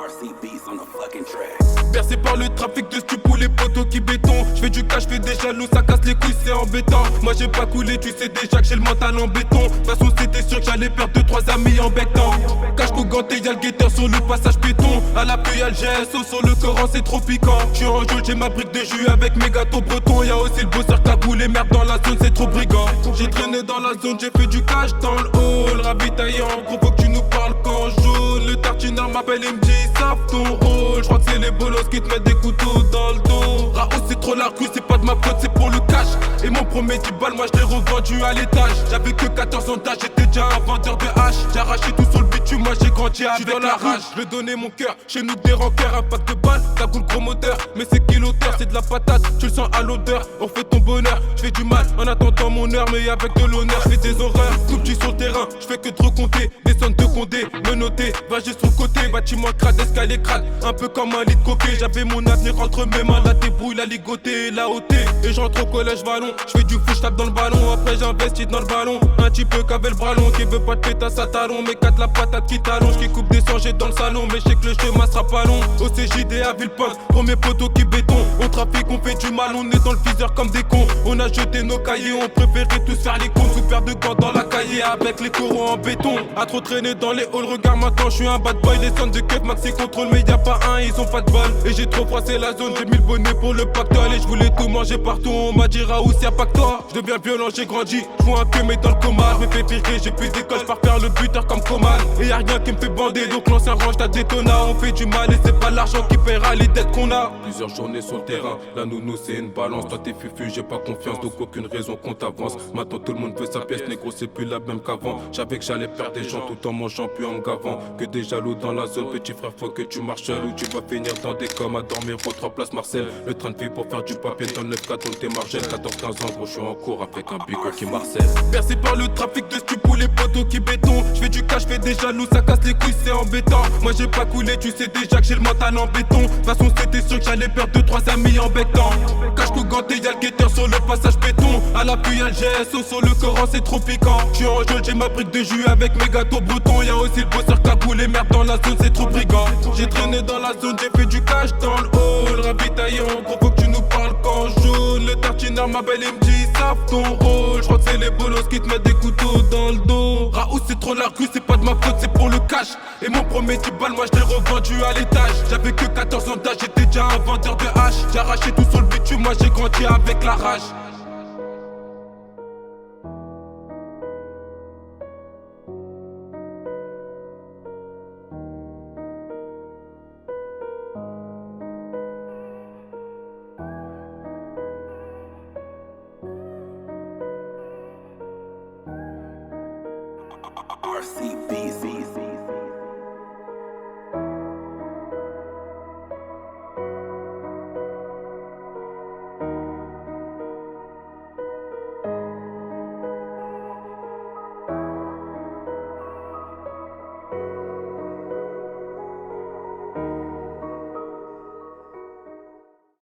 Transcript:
RCB's on the fucking track. Bercé par le trafic de stupes ou les poteaux qui béton. J'fais du cash, j'fais des jaloux, ça casse les couilles, c'est embêtant. Moi j'ai pas coulé, tu sais déjà que j'ai le mental en béton. De toute façon c'était sûr que j'allais perdre 2-3 amis en bectant. Cache couganté, y'a le guetteur sur le passage béton. À la pluie y'a le GSO sur le Coran, c'est trop piquant. J'suis en jeu, j'ai ma brique de jus avec mes gâteaux bretons. Y'a aussi le bosseur cagoulé, merde dans la zone, c'est trop brigand. J'ai traîné dans la zone, j'ai fait du cash dans le hall. Ravitaillant, gros faut que tu nous parles quand jaune. Le tartinard m'appelle et me dit savent ton rôle. J'crois que c'est les bolos qui te mettent des couteaux dans le dos. Raoult c'est trop la rue, c'est pas de ma faute, c'est pour le cash. Et mon premier 10 balles, moi je l'ai revendu à l'étage. J'avais que 14 ans d'âge, j'étais déjà un vendeur de hache. J'ai arraché tout sur le bitume, moi j'ai grandi avec dans la rage. Je vais donner mon cœur, chez nous des rancœurs, un pack de balles, ça coule gros moteur. Mais c'est qui l'auteur, c'est de la patate, tu le sens à l'odeur. On fait ton bonheur, je fais du mal en attendant mon heure, mais avec de l'honneur, je fais des horreurs. Tout petit sur le terrain, je fais que de recompter des sonnes de condé, me noter, va juste sur le côté, bâtiment crade, escalier crade, un peu comme un lit de coquet. J'avais mon avenir entre mes mains, la débrouille, la ligoter, la ôter. Et j'entre au collège vallon, je fais du foot, je tape dans le ballon. Après j'investis dans le ballon, un petit peu qu'avait le bras long, qui veut pas de pétasse à talon, mais 4 la patate qui t'allonge, qui coupe des sangers dans le salon. Mais je sais que le chemin sera pas long. Au CJD à Villepinte, premier poteau qui béton. Au trafic on fait du mal, on est dans le viseur comme des cons. On a jeté nos cahiers, on préférait tous faire les cons. Sous paire de gants dans la cahier avec les coraux en béton. À trop traîner dans les halls, regarde maintenant je suis un bad boy. Les sons de keuf, maxi contrôle, mais y'a pas un, ils ont pas de balle. Et j'ai trop froissé la zone, j'ai mis le bonnet pour le pactole. Et je voulais tout manger partout, on m'a dit Raoult y'a pas que toi. Je deviens violent, j'ai grandi, je un peu mais dans le coma. Je me fais virer, j'ai plus d'école, je pars faire le buteur comme Coman. Et y'a rien qui me fait bander, donc l'ancien range ta détona. On fait du mal et c'est pas l'argent qui paiera les dettes qu'on a. Plusieurs journées sur le terrain, la nounou c'est une balance. Toi t'es fufu, j'ai pas confiance, donc aucune raison qu'on t'avance. Maintenant tout le monde veut sa pièce, négro c'est plus la même qu'avant. J'avais que j'allais perdre des gens tout en mangeant puis en me gavant. Que des jaloux dans la zone, petit frère faut que tu marches seul. Ou tu vas finir dans des coms à dormir au 3 place Marcel. Le train de vie pour faire du papier dans le 9-4 on t'es margelle. 14-15 ans gros je suis en cours avec un bigot qui marcelle. Bercé par le trafic de stupes ou les poteaux qui béton. Je fais du cash, je fais des jaloux, ça casse les couilles, c'est embêtant. Moi j'ai pas coulé, tu sais déjà que j'ai le mental en béton. De toute façon c'était sûr que j'allais perdre 2-3 amis en bectant. Cache couganté, y'a le guetteur sur le passage béton. À la pluie y'a le GSO sur le Coran, c'est trop piquant. J'suis en jeu, j'ai ma brique de jus avec mes gâteaux bretons. Y'a aussi le bosseur cagoulé, merde dans la zone, c'est trop brigand. J'ai traîné dans la zone, j'ai fait du cash dans le hall. Ravitaillant, gros faut que tu nous parles quand jaune. Le tartinard m'appelle et me dit savent ton rôle. J'crois que c'est les bolos qui te mettent des couteaux dans le dos. Raoult c'est trop la rue, c'est pas de ma faute, c'est pour le cash. Et mon premier 10 balles, moi je l'ai revendu à l'étage. J'avais que 14 ans d'âge, j'étais déjà un vendeur de hache. J'ai arraché tout sur le bitume, moi j'ai grandi avec la rage. RCB.